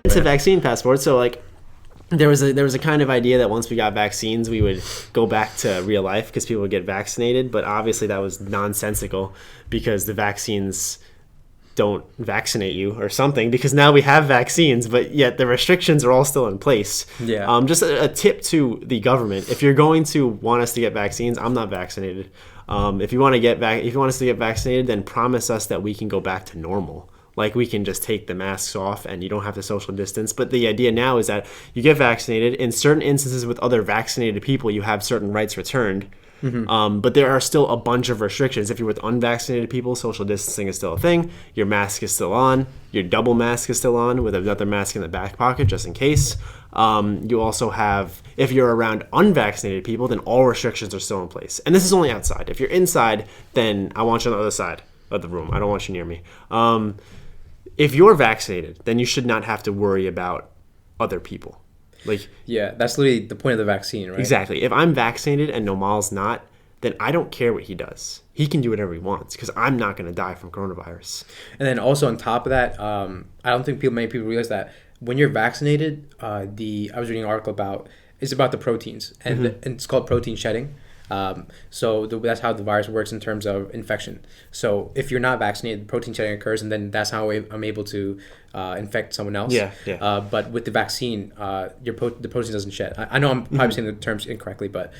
It's a vaccine passport. So like there was a kind of idea that once we got vaccines, we would go back to real life because people would get vaccinated. But obviously that was nonsensical because the vaccines don't vaccinate you or something, because now we have vaccines, but yet the restrictions are all still in place. Yeah. Just a tip to the government: if you're going to want us to get vaccines, I'm not vaccinated. If you want us to get vaccinated, then promise us that we can go back to normal. Like we can just take the masks off and you don't have to social distance. But the idea now is that you get vaccinated. In certain instances with other vaccinated people, you have certain rights returned. Mm-hmm. But there are still a bunch of restrictions. If you're with unvaccinated people, social distancing is still a thing. Your mask is still on. Your double mask is still on with another mask in the back pocket just in case. You also have, if you're around unvaccinated people, then all restrictions are still in place. And this is only outside. If you're inside, then I want you on the other side of the room. I don't want you near me. If you're vaccinated, then you should not have to worry about other people. Like, yeah, that's literally the point of the vaccine, right? Exactly. If I'm vaccinated and Nomal's not, then I don't care what he does. He can do whatever he wants because I'm not going to die from coronavirus. And then also on top of that, I don't think many people realize that when you're vaccinated, I was reading an article it's about the proteins, and, mm-hmm. And it's called protein shedding. So that's how the virus works in terms of infection. So if you're not vaccinated, protein shedding occurs, and then that's how I'm able to infect someone else. Yeah. But with the vaccine, the protein doesn't shed. I know I'm probably mm-hmm. saying the terms incorrectly, but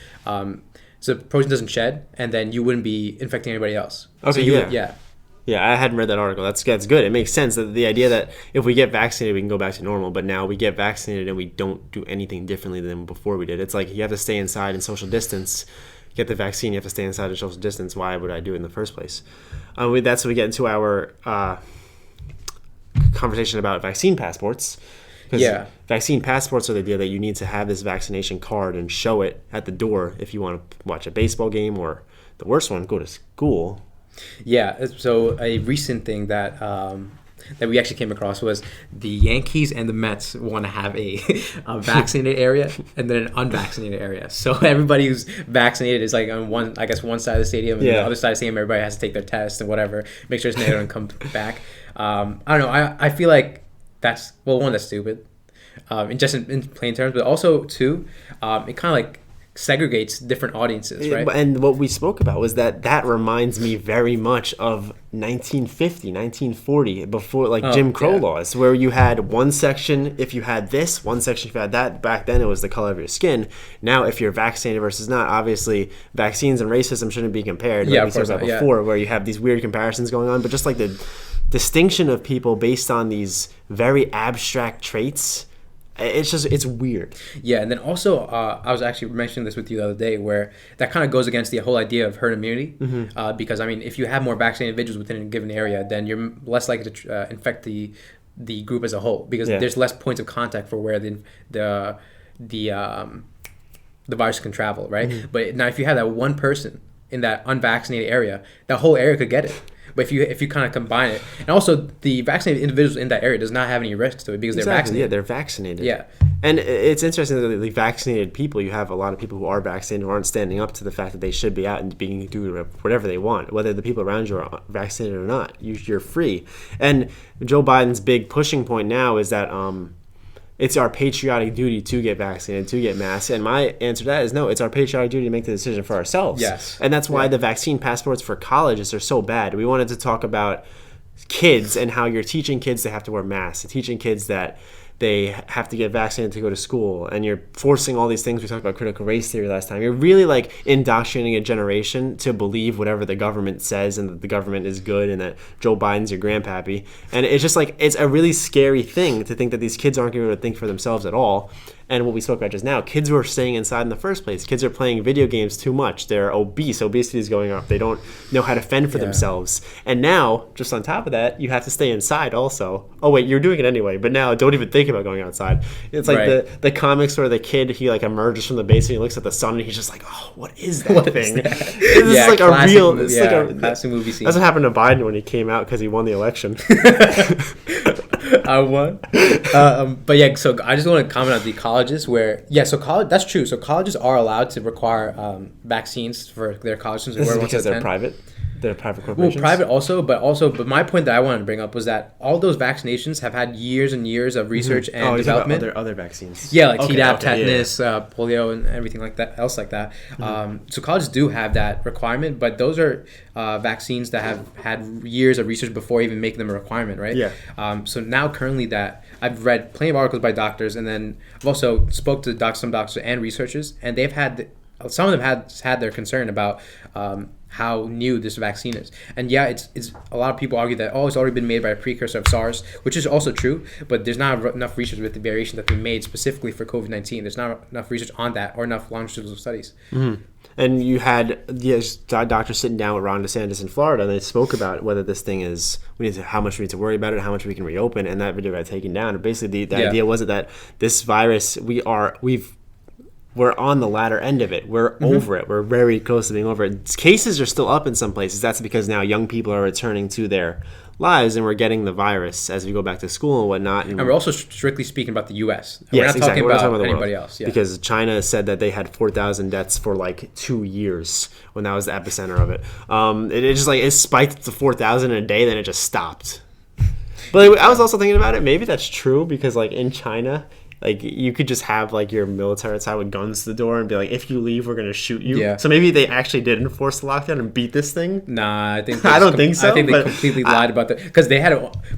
so the protein doesn't shed, and then you wouldn't be infecting anybody else. Okay. So Yeah, I hadn't read that article. That's good. It makes sense that the idea that if we get vaccinated, we can go back to normal. But now we get vaccinated and we don't do anything differently than before we did. It's like you have to stay inside and social distance. Get the vaccine, you have to stay inside and social distance. Why would I do it in the first place? That's when we get into our conversation about vaccine passports. Because vaccine passports are the idea that you need to have this vaccination card and show it at the door if you want to watch a baseball game, or the worst one, go to school. Yeah, so a recent thing that we actually came across was the Yankees and the Mets want to have a vaccinated area and then an unvaccinated area. So everybody who's vaccinated is like on one side of the stadium, and the other side of the stadium, everybody has to take their test and whatever, make sure they don't come back. I don't know. I feel like that's stupid, in plain terms, but also too, it kind of like segregates different audiences, right? And what we spoke about was that reminds me very much of 1950, 1940, before Jim Crow laws, where you had one section if you had this, one section if you had that. Back then it was the color of your skin. Now if you're vaccinated versus not, obviously vaccines and racism shouldn't be compared. Yeah, we talked about before, where you have these weird comparisons going on, but just like the distinction of people based on these very abstract traits, it's weird. Yeah, and then also I was actually mentioning this with you the other day, where that kind of goes against the whole idea of herd immunity. Mm-hmm. Because I mean, if you have more vaccinated individuals within a given area, then you're less likely to infect the group as a whole, because there's less points of contact for where the virus can travel, right? Mm-hmm. But now if you have that one person in that unvaccinated area, that whole area could get it. But if you kind of combine it, and also the vaccinated individuals in that area does not have any risks to it because they're vaccinated. Yeah, they're vaccinated. Yeah. And it's interesting that the vaccinated people, you have a lot of people who are vaccinated who aren't standing up to the fact that they should be out and do whatever they want, whether the people around you are vaccinated or not. You're free. And Joe Biden's big pushing point now is that it's our patriotic duty to get vaccinated, to get masked. And my answer to that is no, it's our patriotic duty to make the decision for ourselves. Yes. And that's why the vaccine passports for colleges are so bad. We wanted to talk about kids and how you're teaching kids they have to wear masks, teaching kids that they have to get vaccinated to go to school, and you're forcing all these things. We talked about critical race theory last time. You're really indoctrinating a generation to believe whatever the government says, and that the government is good, and that Joe Biden's your grandpappy. And it's just it's a really scary thing to think that these kids aren't going to be able to think for themselves at all. And what we spoke about just now, kids who are staying inside in the first place. Kids are playing video games too much. They're obese. Obesity is going up. They don't know how to fend for themselves. And now, just on top of that, you have to stay inside also. Oh, wait, you're doing it anyway. But now, don't even think about going outside. It's like the comics where the kid, he emerges from the basement, he looks at the sun, and he's just like, oh, what is that thing? It's a real... It's classic movie scene. That's what happened to Biden when he came out because he won the election. I won. But yeah, so I just want to comment on the colleges where, college, that's true. So colleges are allowed to require vaccines for their college students. This is because they're private? The private Well, corporations? private but my point that I wanted to bring up was that all those vaccinations have had years and years of research and development. Other vaccines. Yeah, like Tdap, tetanus, polio, and everything like that. So colleges do have that requirement, but those are vaccines that have had years of research before even making them a requirement, right? Yeah. So now currently that I've read plenty of articles by doctors, and then I've also spoke to some doctors and researchers, and some of them had their concern about how new this vaccine is. And yeah, it's a lot of people argue that it's already been made by a precursor of SARS, which is also true, but there's not enough research with the variation that they made specifically for COVID-19. There's not enough research on that or enough longitudinal studies. Mm-hmm. And you had doctors sitting down with Ron DeSantis in Florida, and they spoke about whether this thing is how much we need to worry about it, how much we can reopen, and that video got taken down. And basically, the idea was that this virus, we're on the latter end of it. We're over it. We're very close to being over it. Cases are still up in some places. That's because now young people are returning to their lives, and we're getting the virus as we go back to school and whatnot. And we're also strictly speaking about the U.S. Yes, we're not talking about the anybody world. Else. Yeah. Because China said that they had 4,000 deaths for like 2 years when that was the epicenter of it. It spiked to 4,000 in a day, then it just stopped. But I was also thinking about it. Maybe that's true because like in China, like you could just have like your military outside with guns to the door and be like, if you leave, we're gonna shoot you. Yeah. So maybe they actually did enforce the lockdown and beat this thing. Nah, I think I don't think so. I think they completely lied about that because they had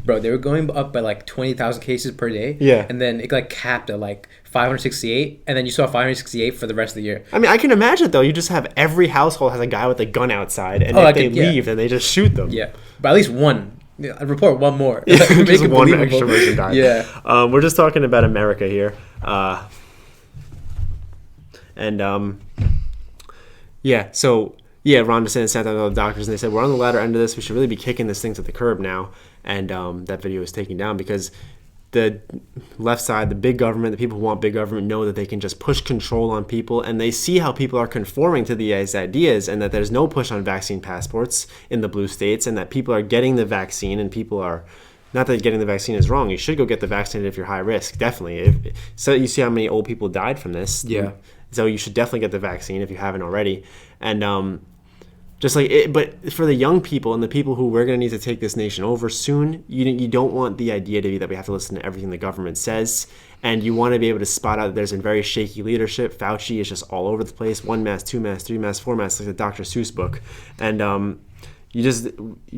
they were going up by like 20,000 cases per day. Yeah. And then it like capped at like 568, and then you saw 568 for the rest of the year. I mean, I can imagine though. You just have every household has a guy with a gun outside, and if they leave, then they just shoot them. Yeah, but at least one. Yeah, I report one more. Just one extra person died. Yeah. We're just talking about America here. So Ron DeSantis sat down with all the doctors and they said, we're on the latter end of this. We should really be kicking this thing to the curb now. And that video was taken down because the left side, the big government, the people who want big government know that they can just push control on people, and they see how people are conforming to these ideas and that there's no push on vaccine passports in the blue states and that people are getting the vaccine and people are not that getting the vaccine is wrong. You should go get the vaccine if you're high risk, definitely. So you see how many old people died from this. Yeah. So you should definitely get the vaccine if you haven't already. And just like it, but for the young people and the people who we're going to need to take this nation over soon, you don't want the idea to be that we have to listen to everything the government says, and you want to be able to spot out that there's a very shaky leadership. Fauci is just all over the place. 1 mask, 2 masks, 3 masks, 4 masks, like the Dr. Seuss book. And you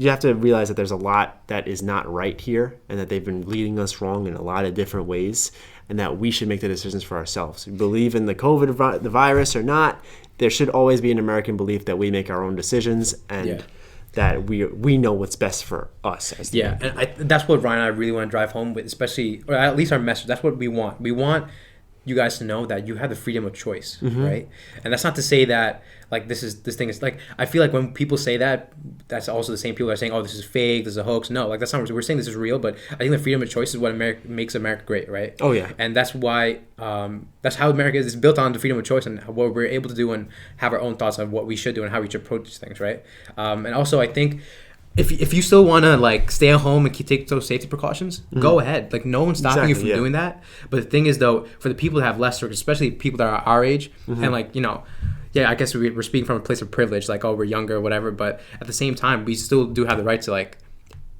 have to realize that there's a lot that is not right here, and that they've been leading us wrong in a lot of different ways, and that we should make the decisions for ourselves. We believe in the virus or not, there should always be an American belief that we make our own decisions and that we know what's best for us. And that's what Ryan and I really want to drive home with, especially, or at least our message. That's what we want. We want you guys to know that you have the freedom of choice, right? And that's not to say that like this thing is like, I feel like when people say that, that's also the same people that are saying, oh, this is fake, this is a hoax. No, like that's not, we're saying this is real, but I think the freedom of choice is what makes America great, right? Oh yeah. And that's why that's how America is. It's built on the freedom of choice and what we're able to do and have our own thoughts of what we should do and how we should approach these things, right? And also I think if you still want to like stay at home and take those safety precautions, go ahead. Like no one's stopping you from doing that. But the thing is though, for the people that have less risk, especially people that are our age, and like, you know, I guess we're speaking from a place of privilege, like, oh, we're younger or whatever, but at the same time, we still do have the right to like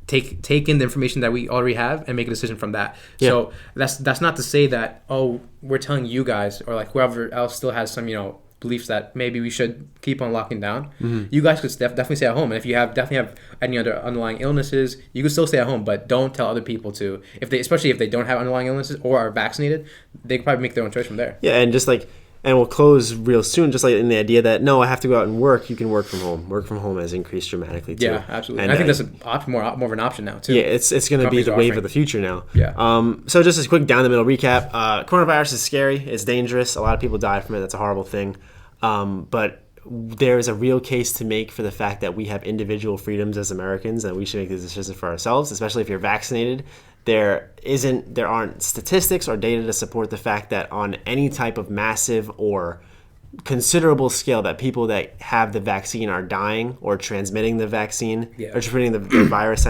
take in the information that we already have and make a decision from that. Yeah. So that's not to say that, oh, we're telling you guys or like whoever else still has some, you know, beliefs that maybe we should keep on locking down. You guys could definitely stay at home, and if you definitely have any other underlying illnesses, you could still stay at home, but don't tell other people to, especially if they don't have underlying illnesses or are vaccinated, they could probably make their own choice from there. Yeah, and just like, and we'll close real soon, just like in the idea that, no, I have to go out and work. You can work from home. Work from home has increased dramatically, too. Yeah, absolutely. And I think that's more of an option now, too. Yeah, it's going to be the wave of the future now. Yeah. So just a quick down-the-middle recap. Coronavirus is scary. It's dangerous. A lot of people die from it. That's a horrible thing. But there is a real case to make for the fact that we have individual freedoms as Americans, and we should make these decisions for ourselves, especially if you're vaccinated. There aren't statistics or data to support the fact that on any type of massive or considerable scale that people that have the vaccine are dying or transmitting the vaccine or transmitting the virus.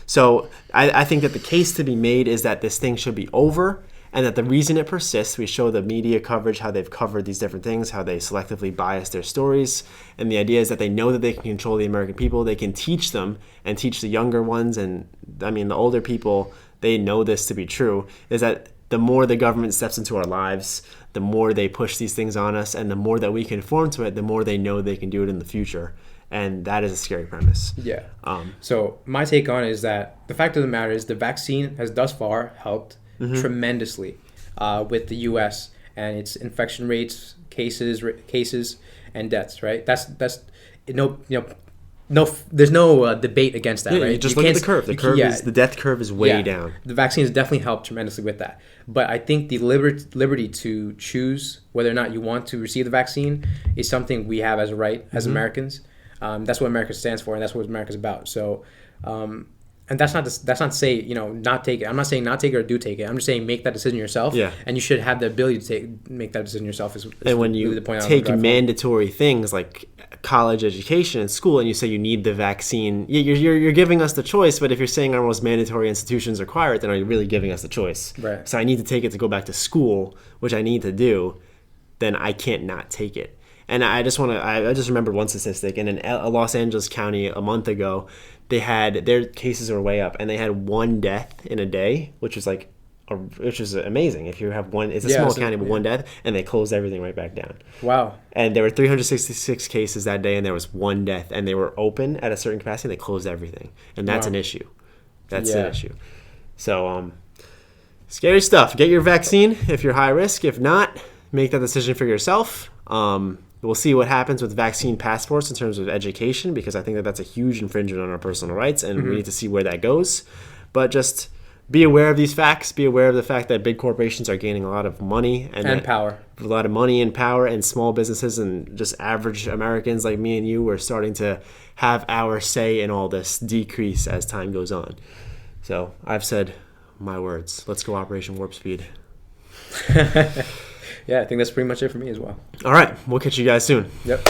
So I think that the case to be made is that this thing should be over and that the reason it persists, we show the media coverage, how they've covered these different things, how they selectively bias their stories. And the idea is that they know that they can control the American people. They can teach them and teach the younger ones. And I mean, the older people, they know this to be true, is that the more the government steps into our lives, the more they push these things on us, and the more that we conform to it, the more they know they can do it in the future. And that is a scary premise. Yeah. So my take on it is that the fact of the matter is the vaccine has thus far helped tremendously with the U.S. and its infection rates, cases, and deaths. Right. That's no, there's no debate against that, right? You just look at the curve. The death curve is way down. The vaccine has definitely helped tremendously with that. But I think the liberty to choose whether or not you want to receive the vaccine is something we have as a right as Americans. That's what America stands for, and that's what America's about. So, and that's not to say not take it. I'm not saying not take it or do take it. I'm just saying make that decision yourself. Yeah. And you should have the ability to make that decision yourself. And when you take mandatory things like college education and school, and you say you need the vaccine, you're giving us the choice. But if you're saying our most mandatory institutions require it, then are you really giving us the choice? Right. So I need to take it to go back to school, which I need to do. Then I can't not take it. And I just remembered one statistic. And in Los Angeles County a month ago, their cases were way up, and they had one death in a day, which is amazing. If you have one, it's a small county, but one death, and they closed everything right back down. Wow. And there were 366 cases that day, and there was one death, and they were open at a certain capacity, and they closed everything. And that's an issue. That's an issue. So, scary stuff. Get your vaccine if you're high risk. If not, make that decision for yourself. We'll see what happens with vaccine passports in terms of education, because I think that that's a huge infringement on our personal rights, and we need to see where that goes. But just be aware of these facts. Be aware of the fact that big corporations are gaining a lot of money and power. A lot of money and power, and small businesses and just average Americans like me and you are starting to have our say in all this decrease as time goes on. So I've said my words. Let's go Operation Warp Speed. Yeah, I think that's pretty much it for me as well. All right. We'll catch you guys soon. Yep.